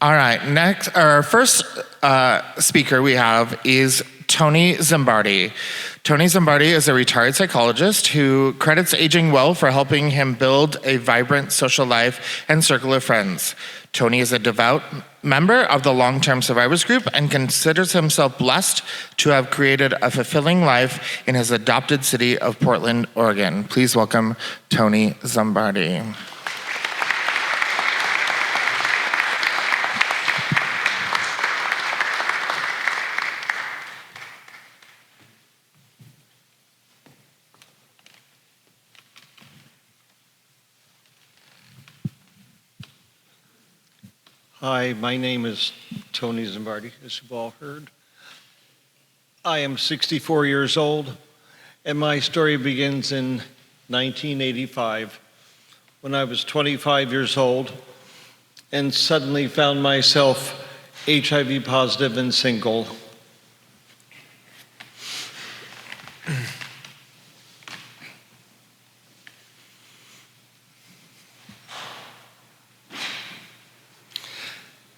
All right, next, our first speaker we have is Tony Zimbardi. Tony Zimbardi is a retired psychologist who credits Aging Well for helping him build a vibrant social life and circle of friends. Tony is a devout member of the Long-Term Survivors Group and considers himself blessed to have created a fulfilling life in his adopted city of Portland, Oregon. Please welcome Tony Zimbardi. Hi, my name is Tony Zimbardi, as you've all heard. I am 64 years old, and my story begins in 1985, when I was 25 years old and suddenly found myself HIV positive and single.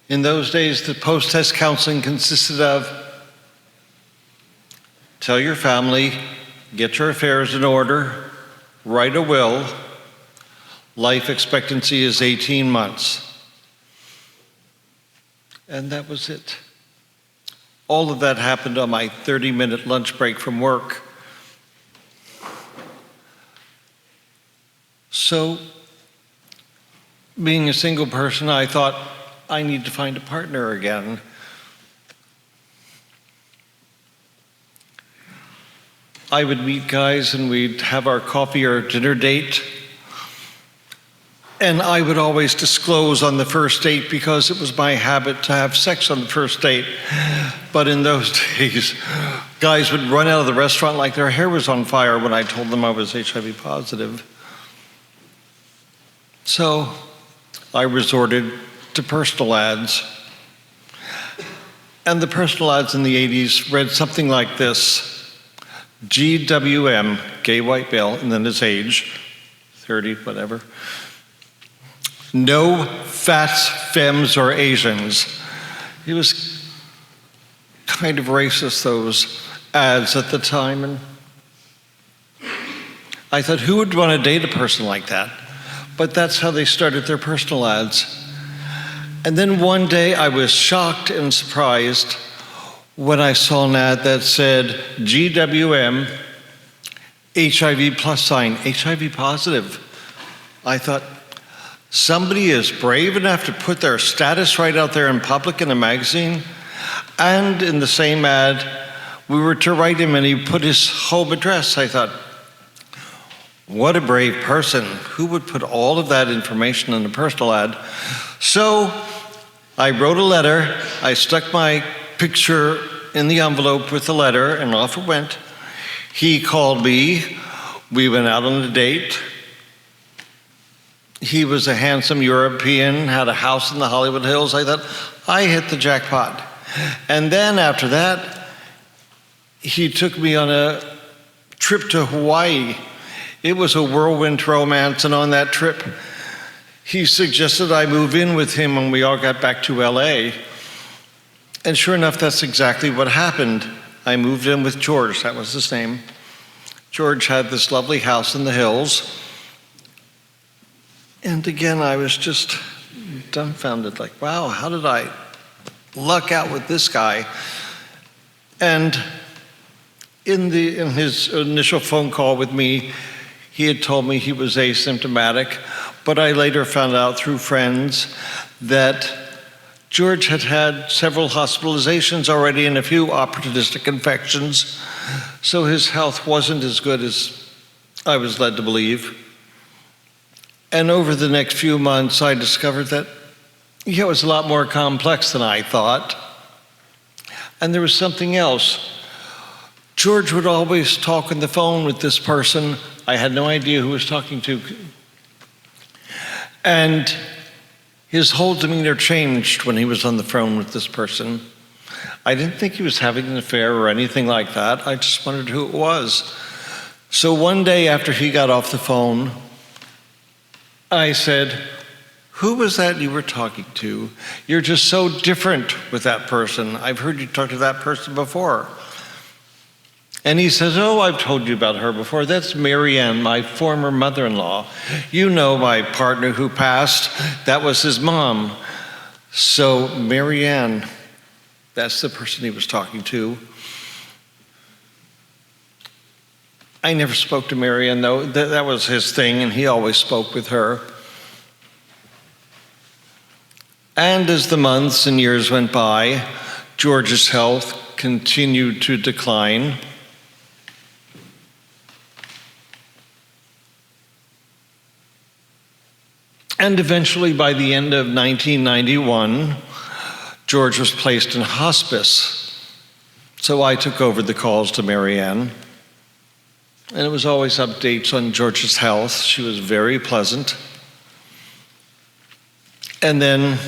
In those days, the post-test counseling consisted of tell your family, get your affairs in order, write a will, life expectancy is 18 months. And that was it. All of that happened on my 30-minute lunch break from work. So, being a single person, I thought, I need to find a partner again. I would meet guys and we'd have our coffee or dinner date. And I would always disclose on the first date because it was my habit to have sex on the first date. But in those days, guys would run out of the restaurant like their hair was on fire when I told them I was HIV positive. So I resorted to personal ads. And the personal ads in the 80s read something like this: GWM, gay white male, and then his age, 30, whatever. No fats, femmes, or Asians. It was kind of racist, those ads at the time. And I thought, who would want to date a person like that? But that's how they started their personal ads. And then one day I was shocked and surprised when I saw an ad that said GWM, HIV plus sign, HIV positive. I thought, somebody is brave enough to put their status right out there in public in a magazine. And in the same ad, we were to write him and he put his home address. I thought, what a brave person. Who would put all of that information in a personal ad? So I wrote a letter. I stuck my picture in the envelope with the letter, and off it went. He called me. We went out on a date. He was a handsome European, had a house in the Hollywood Hills. I thought, I hit the jackpot. And then after that, he took me on a trip to Hawaii. It was a whirlwind romance, and on that trip, he suggested I move in with him when we all got back to LA. And sure enough, that's exactly what happened. I moved in with George, that was his name. George had this lovely house in the hills. And again, I was just dumbfounded, like, wow, how did I luck out with this guy? And in his initial phone call with me, he had told me he was asymptomatic, but I later found out through friends that George had had several hospitalizations already and a few opportunistic infections, so his health wasn't as good as I was led to believe. And over the next few months, I discovered that it was a lot more complex than I thought. And there was something else. George would always talk on the phone with this person. I had no idea who he was talking to. And his whole demeanor changed when he was on the phone with this person. I didn't think he was having an affair or anything like that. I just wondered who it was. So one day after he got off the phone, I said, Who was that you were talking to? You're just so different with that person. I've heard you talk to that person before. And he says, oh, I've told you about her before. That's Mary Ann, my former mother-in-law. You know my partner who passed. That was his mom. So Mary Ann, that's the person he was talking to. I never spoke to Mary Ann, though. That was his thing, and he always spoke with her. And as the months and years went by, George's health continued to decline. And eventually, by the end of 1991, George was placed in hospice. So I took over the calls to Mary Ann. And it was always updates on George's health. She was very pleasant. And then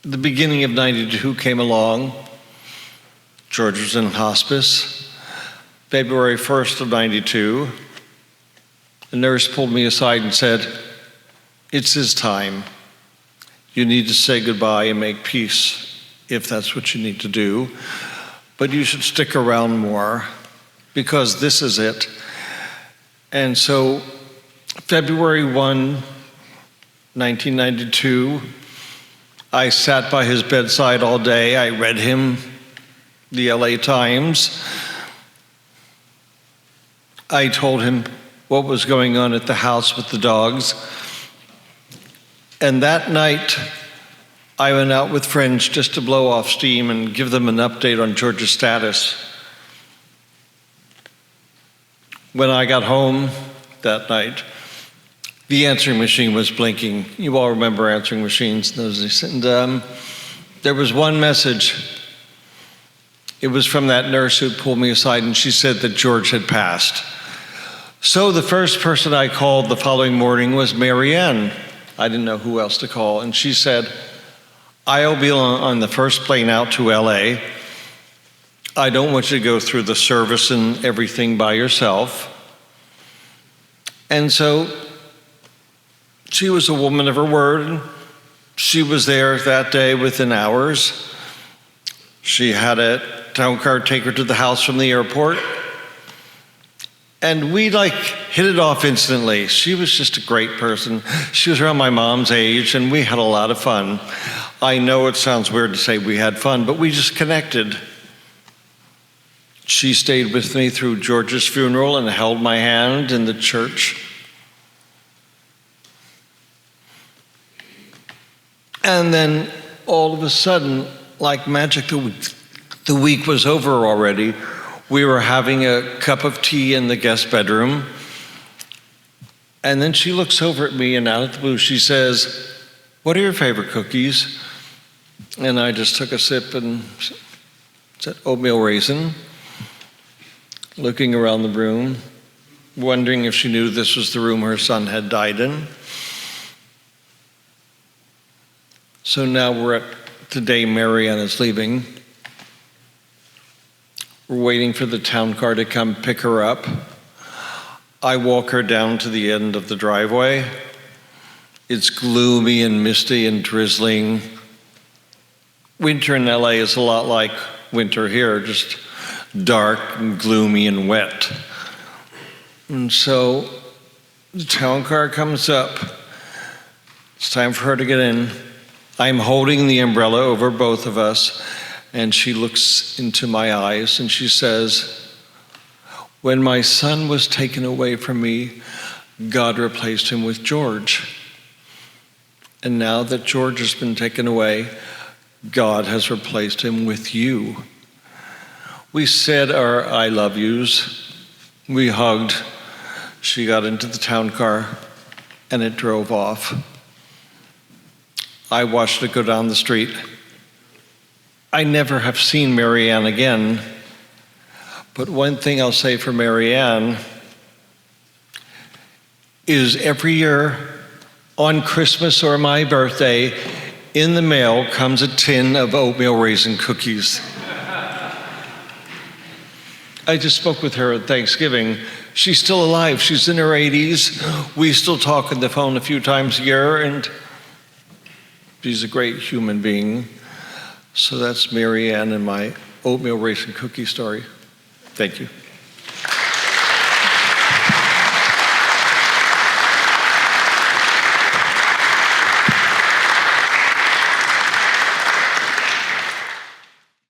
the beginning of 92 came along. George was in hospice. February 1st of 92, the nurse pulled me aside and said, it's his time. You need to say goodbye and make peace if that's what you need to do. But you should stick around more because this is it. And so February 1, 1992, I sat by his bedside all day. I read him the LA Times. I told him what was going on at the house with the dogs. And that night, I went out with friends just to blow off steam and give them an update on George's status. When I got home that night, the answering machine was blinking. You all remember answering machines in those days. And there was one message. It was from that nurse who pulled me aside, and she said that George had passed. So the first person I called the following morning was Mary Ann. I didn't know who else to call. And she said, I'll be on the first plane out to LA. I don't want you to go through the service and everything by yourself. And so she was a woman of her word. She was there that day within hours. She had a town car take her to the house from the airport. And we hit it off instantly. She was just a great person. She was around my mom's age, and we had a lot of fun. I know it sounds weird to say we had fun, but we just connected. She stayed with me through George's funeral and held my hand in the church. And then all of a sudden, like magic, the week was over already. We were having a cup of tea in the guest bedroom. And then she looks over at me, and out of the blue, she says, what are your favorite cookies? And I just took a sip and said, oatmeal raisin. Looking around the room, wondering if she knew this was the room her son had died in. So now we're at the day Mary Ann is leaving. We're waiting for the town car to come pick her up. I walk her down to the end of the driveway. It's gloomy and misty and drizzling. Winter in LA is a lot like winter here, just dark and gloomy and wet. And so the town car comes up. It's time for her to get in. I'm holding the umbrella over both of us, and she looks into my eyes and she says, when my son was taken away from me, God replaced him with George. And now that George has been taken away, God has replaced him with you. We said our I love yous. We hugged. She got into the town car and it drove off. I watched it go down the street. I never have seen Mary Ann again. But one thing I'll say for Mary Ann is every year on Christmas or my birthday, in the mail comes a tin of oatmeal raisin cookies. I just spoke with her at Thanksgiving. She's still alive. She's in her 80s. We still talk on the phone a few times a year, and she's a great human being. So that's Mary Ann and my oatmeal raisin cookie story. Thank you.